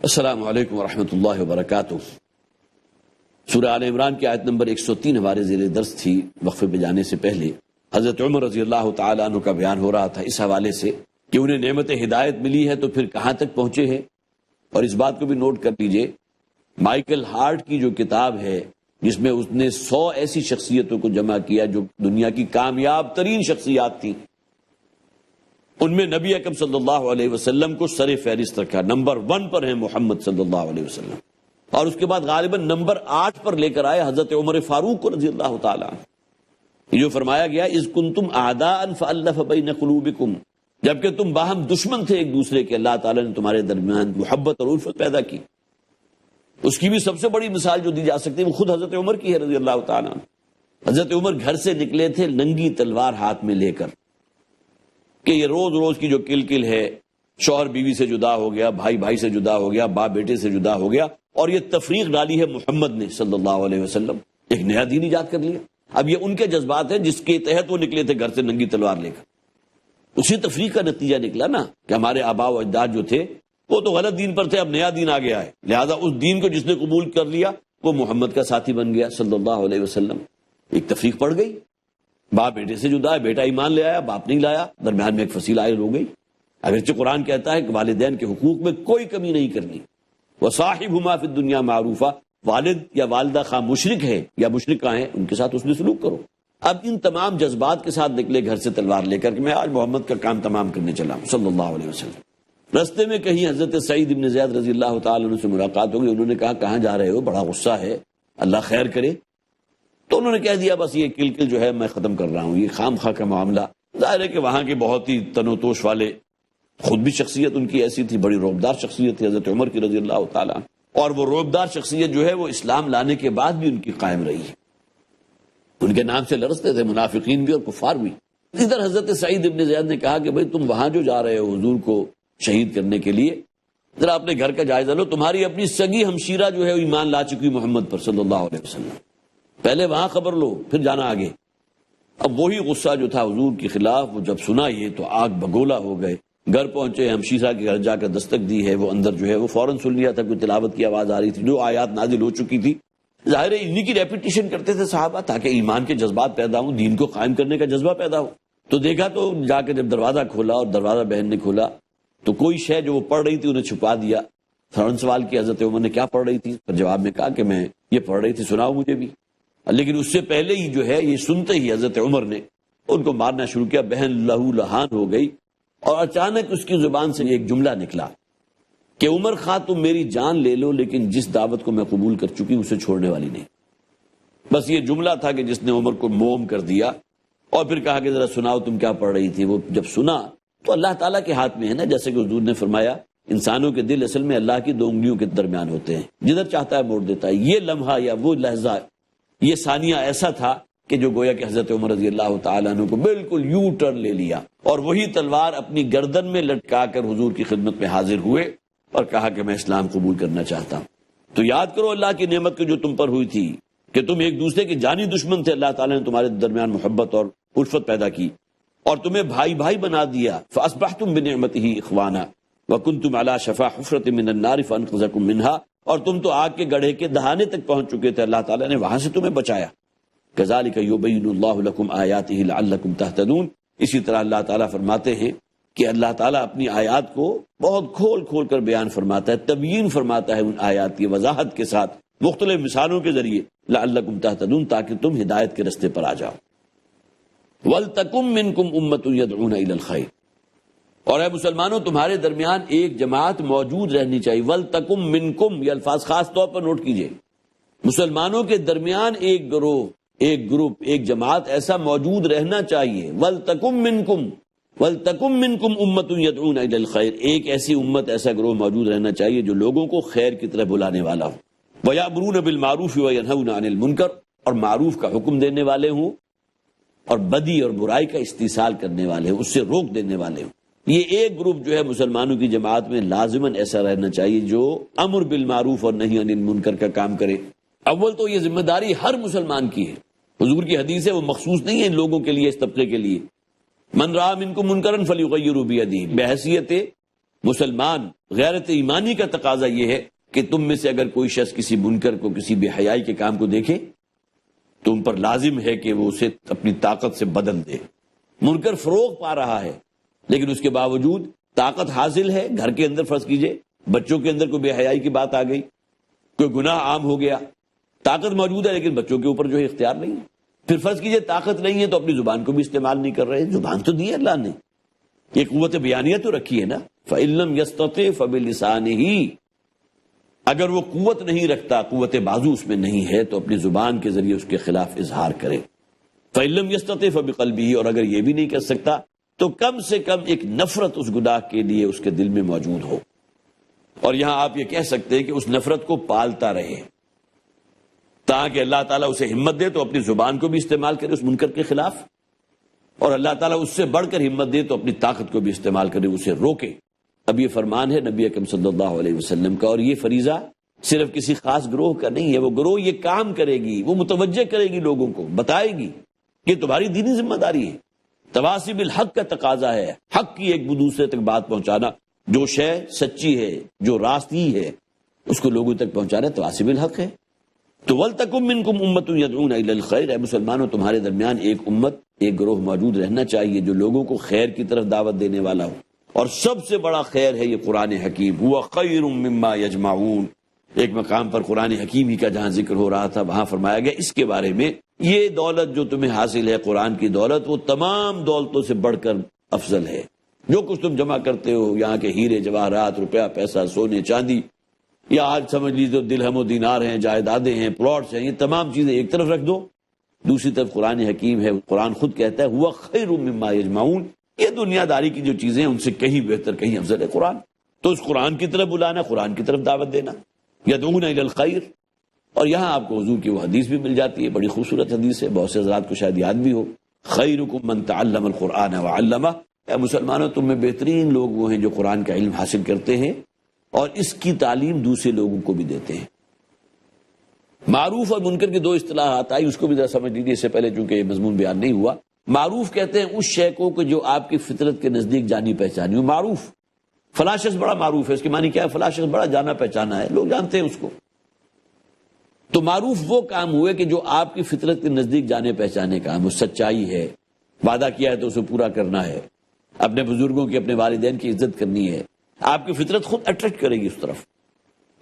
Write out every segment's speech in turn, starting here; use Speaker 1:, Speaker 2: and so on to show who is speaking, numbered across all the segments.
Speaker 1: السلام علیکم ورحمۃ اللہ وبرکاتہ۔ سورہ آل عمران کی آیت نمبر 103 ہمارے زیر درس تھی۔ وقفے پہ جانے سے پہلے حضرت عمر رضی اللہ تعالیٰ عنہ کا بیان ہو رہا تھا اس حوالے سے کہ انہیں نعمت ہدایت ملی ہے تو پھر کہاں تک پہنچے ہیں۔ اور اس بات کو بھی نوٹ کر لیجئے، مائیکل ہارٹ کی جو کتاب ہے جس میں اس نے 100 ایسی شخصیتوں کو جمع کیا جو دنیا کی کامیاب ترین شخصیات تھیں، ان میں نبی اکرم صلی اللہ علیہ وسلم کو سر فہرست رکھا، نمبر 1 پر ہیں محمد صلی اللہ علیہ وسلم، اور اس کے بعد غالباً نمبر 8 پر لے کر آئے حضرت عمر فاروق کو رضی اللہ تعالیٰ عنہ۔ جو فرمایا گیا اذ کنتم اعداء فالف بین قلوبکم، جبکہ تم باہم دشمن تھے ایک دوسرے کے، اللہ تعالیٰ نے تمہارے درمیان محبت اور الفت پیدا کی۔ اس کی بھی سب سے بڑی مثال جو دی جا سکتی ہے وہ خود حضرت عمر کی ہے رضی اللہ تعالیٰ عنہ۔ حضرت عمر گھر سے نکلے تھے ننگی تلوار ہاتھ میں لے کر کہ یہ روز روز کی جو کل ہے، شوہر بیوی سے جدا ہو گیا، بھائی بھائی سے جدا ہو گیا، باپ بیٹے سے جدا ہو گیا، اور یہ تفریق ڈالی ہے محمد نے صلی اللہ علیہ وسلم، ایک نیا دین ایجاد کر لیا۔ اب یہ ان کے جذبات ہیں جس کے تحت وہ نکلے تھے گھر سے ننگی تلوار لے کر۔ اسی تفریق کا نتیجہ نکلا نا کہ ہمارے آباء و اجداد جو تھے وہ تو غلط دین پر تھے، اب نیا دین آ گیا ہے، لہذا اس دین کو جس نے قبول کر لیا وہ محمد کا ساتھی بن گیا صلی اللہ علیہ وسلم۔ ایک تفریق پڑ گئی، باپ بیٹے سے جدا ہے، بیٹا ایمان لے آیا، باپ نہیں لایا، درمیان میں ایک فصیل عائل ہو گئی۔ اگرچہ قرآن کہتا ہے کہ والدین کے حقوق میں کوئی کمی نہیں کرنی، وصاحبہما فی الدنیا معروفا، والد یا والدہ خواہ مشرک ہے یا مشرکہ ہیں ان کے ساتھ حسن سلوک کرو۔ اب ان تمام جذبات کے ساتھ نکلے گھر سے تلوار لے کر کہ میں آج محمد کا کام تمام کرنے چلا ہوں صلی اللہ علیہ وسلم۔ رستے میں کہیں حضرت سعید بن زید رضی اللہ تعالیٰ عنہ سے ملاقات ہو گئی، انہوں نے کہا کہاں جا رہے ہو، بڑا غصہ ہے، اللہ خیر کرے۔ تو انہوں نے کہہ دیا بس یہ کل جو ہے میں ختم کر رہا ہوں، یہ خام خواہ کا معاملہ۔ ظاہر ہے کہ وہاں کے بہت ہی تن و توش والے، خود بھی شخصیت ان کی ایسی تھی، بڑی روبدار شخصیت تھی حضرت عمر کی رضی اللہ تعالیٰ، اور وہ روبدار شخصیت جو ہے وہ اسلام لانے کے بعد بھی ان کی قائم رہی ہے۔ ان کے نام سے لرزتے تھے منافقین بھی اور کفار بھی۔ ادھر حضرت سعید بن زید نے کہا کہ بھئی تم وہاں جو جا رہے ہو حضور کو شہید کرنے کے لیے، ذرا اپنے گھر کا جائزہ لو، تمہاری اپنی سگی ہمشیرہ جو ہے وہ ایمان لا چکی محمد پر صلی اللہ علیہ وسلم، پہلے وہاں خبر لو پھر جانا آگے۔ اب وہی غصہ جو تھا حضور کے خلاف، وہ جب سنا یہ تو آگ بگولا ہو گئے، گھر پہنچے، ہمشیرہ کے گھر جا کر دستک دی ہے، وہ اندر جو ہے وہ فوراً سن لیا تھا، کوئی تلاوت کی آواز آ رہی تھی، جو آیات نازل ہو چکی تھی۔ ظاہر ہے انہی کی ریپیٹیشن کرتے تھے صحابہ تاکہ ایمان کے جذبات پیدا ہوں، دین کو قائم کرنے کا جذبہ پیدا ہو۔ تو دیکھا تو جا کے جب دروازہ کھولا اور دروازہ بہن نے کھولا تو کوئی شے جو وہ پڑھ رہی تھی انہیں چھپا دیا۔ فوراً سوال کیا حضرت عمر نے کیا پڑھ رہی تھی، پر جواب میں کہا کہ میں یہ پڑھ رہی تھی، سناؤ مجھے بھی۔ لیکن اس سے پہلے ہی جو ہے یہ سنتے ہی حضرت عمر نے ان کو مارنا شروع کیا، بہن لہو لہان ہو گئی، اور اچانک اس کی زبان سے ایک جملہ نکلا کہ عمر خواہ تم میری جان لے لو لیکن جس دعوت کو میں قبول کر چکی اسے چھوڑنے والی نہیں۔ بس یہ جملہ تھا کہ جس نے عمر کو موم کر دیا، اور پھر کہا کہ ذرا سناؤ تم کیا پڑھ رہی تھی۔ وہ جب سنا تو اللہ تعالیٰ کے ہاتھ میں ہے نا، جیسے کہ حضور نے فرمایا انسانوں کے دل اصل میں اللہ کی 2 انگلیوں کے درمیان ہوتے ہیں، جدھر چاہتا ہے موڑ دیتا ہے۔ یہ لمحہ یا وہ لحظہ، یہ ثانیہ ایسا تھا کہ جو گویا کہ حضرت عمر رضی اللہ تعالیٰ عنہ کو بالکل یو ٹرن لے لیا، اور وہی تلوار اپنی گردن میں لٹکا کر حضور کی خدمت میں حاضر ہوئے اور کہا کہ میں اسلام قبول کرنا چاہتا ہوں۔ تو یاد کرو اللہ کی نعمت جو تم پر ہوئی تھی کہ تم ایک دوسرے کے جانی دشمن تھے، اللہ تعالیٰ نے تمہارے درمیان محبت اور الفت پیدا کی اور تمہیں بھائی بھائی بنا دیا۔ فاصبحتم بنعمتہ اخوانا وکنتم علی شفا حفرۃ من النار فانقذکم منہا، اور تم تو آگ کے گڑھے کے دہانے تک پہنچ چکے تھے، اللہ تعالیٰ نے وہاں سے تمہیں بچایا۔ کذالک یبین اللہ لکم آیاتہ لعلکم تہتدون، اسی طرح اللہ تعالیٰ فرماتے ہیں کہ اللہ تعالیٰ اپنی آیات کو بہت کھول کھول کر بیان فرماتا ہے، تبیین فرماتا ہے ان آیات کی وضاحت کے ساتھ، مختلف مثالوں کے ذریعے، لعلکم تہتدون، تاکہ تم ہدایت کے رستے پر آ جاؤ۔ وَلْتَكُن مِّنكُمْ أُمَّةٌ يَدْعُونَ إِلَى الْخَيْرِ، اور اے مسلمانوں تمہارے درمیان ایک جماعت موجود رہنی چاہیے۔ وَلْتَكُن مِّنكُم، یہ الفاظ خاص طور پر نوٹ کیجئے، مسلمانوں کے درمیان ایک گروہ، ایک گروپ، ایک جماعت ایسا موجود رہنا چاہیے۔ وَلْتَكُن مِّنكُم، وَلْتَكُن مِّنكُمْ أُمَّةٌ يَدْعُونَ إِلَى الْخَيْرِ، ایک ایسی امت، ایسا گروہ موجود رہنا چاہیے جو لوگوں کو خیر کی طرف بلانے والا ہو۔ وَيَأْمُرُونَ بِالْمَعْرُوفِ وَيَنْهَوْنَ عَنِ الْمُنكَرِ، اور معروف کا حکم دینے والے ہوں اور بدی اور برائی کا استئصال کرنے والے ہوں، اس سے روک دینے والے ہوں۔ یہ ایک گروپ جو ہے مسلمانوں کی جماعت میں لازماً ایسا رہنا چاہیے جو امر بالمعروف اور نہی عن المنکر کا کام کرے۔ اول تو یہ ذمہ داری ہر مسلمان کی ہے، حضور کی حدیث ہے، وہ مخصوص نہیں ہے ان لوگوں کے لیے، اس طبقے کے لیے۔ من رأى منکم منکرا فلیغیرہ بیدہ، بحیثیت مسلمان غیرت ایمانی کا تقاضا یہ ہے کہ تم میں سے اگر کوئی شخص کسی منکر کو، کسی بے حیائی کے کام کو دیکھے تو ان پر لازم ہے کہ وہ اسے اپنی طاقت سے بدل دے۔ منکر فروغ پا رہا ہے لیکن اس کے باوجود طاقت حاصل ہے، گھر کے اندر فرض کیجئے بچوں کے اندر کوئی بے حیائی کی بات آ گئی، کوئی گناہ عام ہو گیا، طاقت موجود ہے لیکن بچوں کے اوپر جو ہے اختیار نہیں ہے۔ پھر فرض کیجئے طاقت نہیں ہے تو اپنی زبان کو بھی استعمال نہیں کر رہے، زبان تو دی ہے اللہ نے، یہ قوت بیانیہ تو رکھی ہے نا۔ فَإِن لَّمْ يَسْتَطِعْ فَبِلِسَانِهِ، اگر وہ قوت نہیں رکھتا، قوت بازو اس میں نہیں ہے تو اپنی زبان کے ذریعے اس کے خلاف اظہار کرے۔ فَإِن لَّمْ يَسْتَطِعْ فَبِقَلْبِهِ، اور اگر یہ بھی نہیں کر سکتا تو کم سے کم ایک نفرت اس گناہ کے لیے اس کے دل میں موجود ہو، اور یہاں آپ یہ کہہ سکتے ہیں کہ اس نفرت کو پالتا رہے تاکہ اللہ تعالیٰ اسے ہمت دے تو اپنی زبان کو بھی استعمال کرے اس منکر کے خلاف، اور اللہ تعالیٰ اس سے بڑھ کر ہمت دے تو اپنی طاقت کو بھی استعمال کرے، اسے روکے۔ اب یہ فرمان ہے نبی اکرم صلی اللہ علیہ وسلم کا، اور یہ فریضہ صرف کسی خاص گروہ کا نہیں ہے، وہ گروہ یہ کام کرے گی، وہ متوجہ کرے گی، لوگوں کو بتائے گی کہ تمہاری دینی ذمہ داری ہے۔ تواصی بالحق کا تقاضا ہے، حق کی ایک دوسرے تک بات پہنچانا، جو شے سچی ہے، جو راستی ہے، اس کو لوگوں تک پہنچانا تواصی بالحق ہے۔ تو وَلْتَكُن مِّنكُمْ أُمَّةٌ يَدْعُونَ إِلَى الْخَيْرِ، اے مسلمانوں تمہارے درمیان ایک امت، ایک گروہ موجود رہنا چاہیے جو لوگوں کو خیر کی طرف دعوت دینے والا ہو، اور سب سے بڑا خیر ہے یہ قرآن حکیم، هُوَ خَيْرٌ مِّمَّا يَجْمَعُونَ۔ ایک مقام پر قرآن حکیم ہی کا جہاں ذکر ہو رہا تھا وہاں فرمایا گیا اس کے بارے میں، یہ دولت جو تمہیں حاصل ہے، قرآن کی دولت، وہ تمام دولتوں سے بڑھ کر افضل ہے۔ جو کچھ تم جمع کرتے ہو، یہاں کے ہیرے جواہرات، روپیہ پیسہ، سونے چاندی، یا آج سمجھ لیجیے درہم و دینار ہیں، جائیدادیں ہیں، پلاٹس ہیں، یہ تمام چیزیں ایک طرف رکھ دو، دوسری طرف قرآن حکیم ہے۔ قرآن خود کہتا ہے ہوا خیر مما یجمعون، یہ دنیا داری کی جو چیزیں ہیں ان سے کہیں بہتر، کہیں افضل ہے قرآن۔ تو اس قرآن کی طرف بلانا، قرآن کی طرف دعوت دینا، یدعون الی الخیر۔ اور یہاں آپ کو حضور کی وہ حدیث بھی مل جاتی ہے، بڑی خوبصورت حدیث ہے، بہت سے حضرات کو شاید یاد بھی ہو، خیرکم من تعلم القرآن وعلمہ، اے مسلمانوں تم میں بہترین لوگ وہ ہیں جو قرآن کا علم حاصل کرتے ہیں اور اس کی تعلیم دوسرے لوگوں کو بھی دیتے ہیں۔ معروف اور منکر کی دو اصطلاحات آئی، اس کو بھی ذرا سمجھ لیجیے، اس سے پہلے چونکہ یہ مضمون بیان نہیں ہوا۔ معروف کہتے ہیں اس شے کو کہ جو آپ کی فطرت کے نزدیک جانی پہچانی ہو، معروف، فلاں شخص بڑا معروف ہے، اس کے معنی کیا ہے؟ فلاں شخص بڑا جانا پہچانا ہے، لوگ جانتے ہیں اس کو۔ تو معروف وہ کام ہوئے کہ جو آپ کی فطرت کے نزدیک جانے پہچانے کام، وہ سچائی ہے، وعدہ کیا ہے تو اسے پورا کرنا ہے، اپنے بزرگوں کی، اپنے والدین کی عزت کرنی ہے، آپ کی فطرت خود اٹریکٹ کرے گی اس طرف،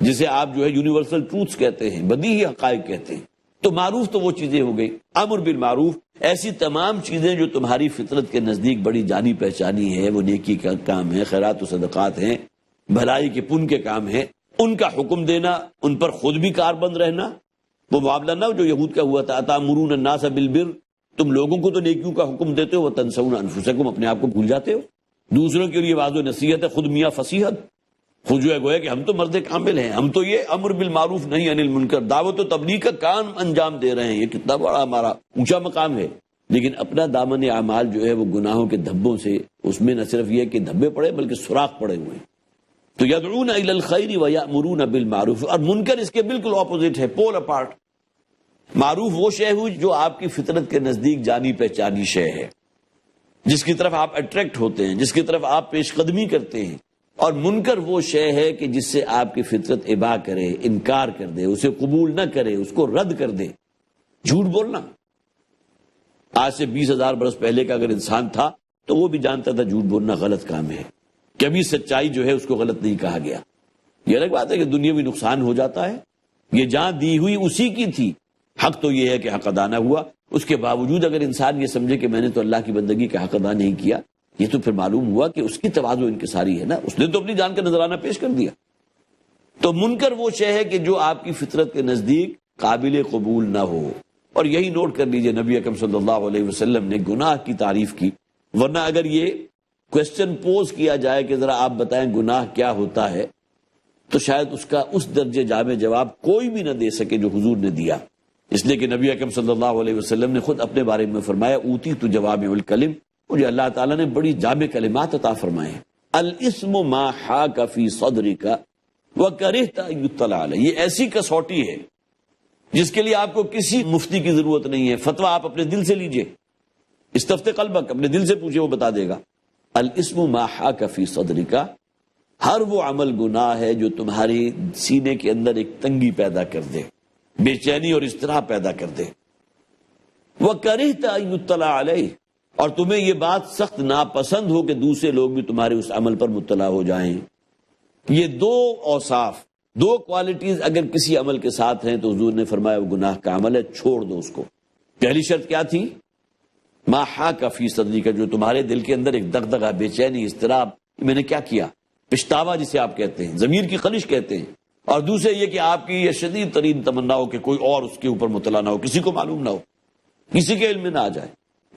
Speaker 1: جسے آپ جو ہے یونیورسل ٹروتس کہتے ہیں، بدیہی حقائق کہتے ہیں۔ تو معروف تو وہ چیزیں ہو گئی، امر بالمعروف، ایسی تمام چیزیں جو تمہاری فطرت کے نزدیک بڑی جانی پہچانی ہے، وہ نیکی کا کام ہے، خیرات و صدقات ہیں، بھلائی کے پن کے کام ہیں، ان کا حکم دینا، ان پر خود بھی کاربند رہنا۔ وہ معاملہ نہ جو یہود کا ہوا تھا، اتامرون الناس بالبر، تم لوگوں کو تو نیکیوں کا حکم دیتے ہو، وتنسون انفسکم، اپنے آپ کو بھول جاتے ہو۔ دوسروں کے لیے واضح نصیحت ہے، خود میاں فصیحت، خود جو ہے گویا کہ ہم تو مرد کامل ہیں، ہم تو یہ امر بالمعروف نہیں عن المنکر، دعوت و تبلیغ کا کام انجام دے رہے ہیں، یہ کتنا بڑا ہمارا اونچا مقام ہے۔ لیکن اپنا دامن اعمال جو ہے وہ گناہوں کے دھبوں سے، اس میں نہ صرف یہ کہ دھبے پڑے بلکہ سوراخ پڑے ہوئے ہیں۔ تو یدعون الی الخیر ویأمرون بالمعروف، اور منکر اس کے بالکل اپوزٹ ہے، پول اپارٹ۔ معروف وہ شے ہوئی جو آپ کی فطرت کے نزدیک جانی پہچانی شے ہے، جس کی طرف آپ اٹریکٹ ہوتے ہیں، جس کی طرف آپ پیش قدمی کرتے ہیں۔ اور منکر وہ شے ہے کہ جس سے آپ کی فطرت ابا کرے، انکار کر دے، اسے قبول نہ کرے، اس کو رد کر دے۔ جھوٹ بولنا، آج سے 20,000 برس پہلے کا اگر انسان تھا تو وہ بھی جانتا تھا جھوٹ بولنا غلط کام ہے، کبھی سچائی جو ہے اس کو غلط نہیں کہا گیا۔ یہ الگ بات ہے کہ دنیاوی نقصان ہو جاتا ہے، یہ جان دی ہوئی اسی کی تھی، حق تو یہ ہے کہ حق ادا نہ ہوا۔ اس کے باوجود اگر انسان یہ سمجھے کہ میں نے تو اللہ کی بندگی کا حق ادا نہیں کیا، یہ تو پھر معلوم ہوا کہ اس کی تواضع انکساری ہے نا، اس نے تو اپنی جان کا نذرانہ پیش کر دیا۔ تو منکر وہ شے ہے کہ جو آپ کی فطرت کے نزدیک قابل قبول نہ ہو۔ اور یہی نوٹ کر لیجئے، نبی اکرم صلی اللہ علیہ وسلم نے گناہ کی تعریف کی، ورنہ اگر یہ کوشچن پوز کیا جائے کہ ذرا آپ بتائیں گناہ کیا ہوتا ہے، تو شاید اس کا اس درجے جامع جواب کوئی بھی نہ دے سکے جو حضور نے دیا، اس لیے کہ نبی اکرم صلی اللہ علیہ وسلم نے خود اپنے بارے میں فرمایا اوتیت جوامع الکلم، مجھے اللہ تعالیٰ نے بڑی جامع کلمات عطا فرمائے ہیں۔ الاسم ما حاک فی صدرک وکرہت ان یطلع علیہ، یہ ایسی کسوٹی ہے جس کے لیے آپ کو کسی مفتی کی ضرورت نہیں ہے، فتویٰ آپ اپنے دل سے لیجئے، استفت قلبک، اپنے دل سے پوچھے، وہ بتا دے گا۔ الاسم ما حاک فی صدرک ہر وہ عمل گناہ ہے جو تمہاری سینے کے اندر ایک تنگی پیدا کر دے، بے چینی اور اضطراب پیدا کر دے۔ وَكَرِهْتَ أَن يُطَّلَعَ عَلَيْهِ، اور تمہیں یہ بات سخت ناپسند ہو کہ دوسرے لوگ بھی تمہارے اس عمل پر مطلع ہو جائیں۔ یہ دو اوصاف، دو کوالٹیز اگر کسی عمل کے ساتھ ہیں تو حضور نے فرمایا وہ گناہ کا عمل ہے، چھوڑ دو اس کو۔ پہلی شرط کیا تھی؟ ما حاک فی صدری کا، جو تمہارے دل کے اندر ایک دغدغہ، بے چینی، اضطراب، میں نے کیا کیا، پچھتاوا جسے آپ کہتے ہیں، ضمیر کی خلش کہتے ہیں۔ اور دوسرے یہ کہ آپ کی یہ شدید ترین تمنا ہو کہ کوئی اور اس کے اوپر مطلع نہ ہو، کسی کو معلوم نہ ہو، کسی کے علم میں نہ آ جائے۔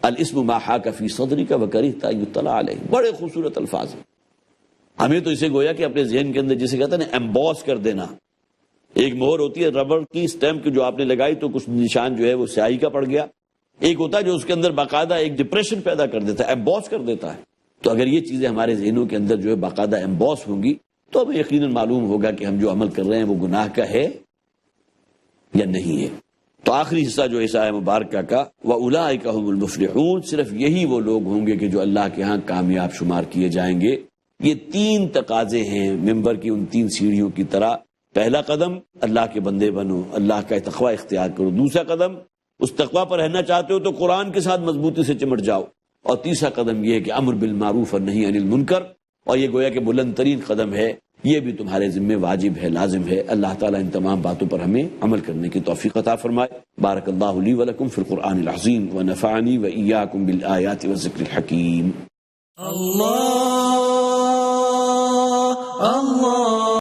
Speaker 1: الاسم ما حاک فی صدری کا وکریہت ان یطلع علیہ، بڑے خوبصورت الفاظ ہیں۔ ہمیں تو اسے گویا کہ اپنے ذہن کے اندر جسے کہتے ہیں نا ایمبوس کر دینا، ایک مہر ہوتی ہے ربڑ کی اسٹیمپ کی جو آپ نے لگائی تو کچھ نشان جو ہے وہ سیاہی کا پڑ گیا، ایک ہوتا ہے جو اس کے اندر باقاعدہ ایک ڈپریشن پیدا کر دیتا ہے، ایمبوس کر دیتا ہے۔ تو اگر یہ چیزیں ہمارے ذہنوں کے اندر جو ہے باقاعدہ ایمبوس ہوں گی تو ہمیں یقیناً معلوم ہوگا کہ ہم جو عمل کر رہے ہیں وہ گناہ کا ہے یا نہیں ہے۔ تو آخری حصہ جو حصہ ہے مبارکہ کا، وَأُولَٰئِکَ هُمُ الْمُفْلِحُونَ، صرف یہی وہ لوگ ہوں گے کہ جو اللہ کے ہاں کامیاب شمار کیے جائیں گے۔ یہ تین تقاضے ہیں ممبر کی ان تین سیڑھیوں کی طرح۔ پہلا قدم اللہ کے بندے بنو، اللہ کا تقوی اختیار کرو۔ دوسرا قدم اس تقوی پر رہنا چاہتے ہو تو قرآن کے ساتھ مضبوطی سے چمٹ جاؤ۔ اور تیسرا قدم یہ ہے کہ امر بالمعروف اور نہی عن المنکر، اور یہ گویا کہ بلند ترین قدم ہے، یہ بھی تمہارے ذمہ واجب ہے، لازم ہے۔ اللہ تعالیٰ ان تمام باتوں پر ہمیں عمل کرنے کی توفیق عطا فرمائے۔ بارک اللہ لی ولکم فی القرآن العظیم ونفعنی وإیاکم بالآیات والذکر الحکیم۔
Speaker 2: اللہ اللہ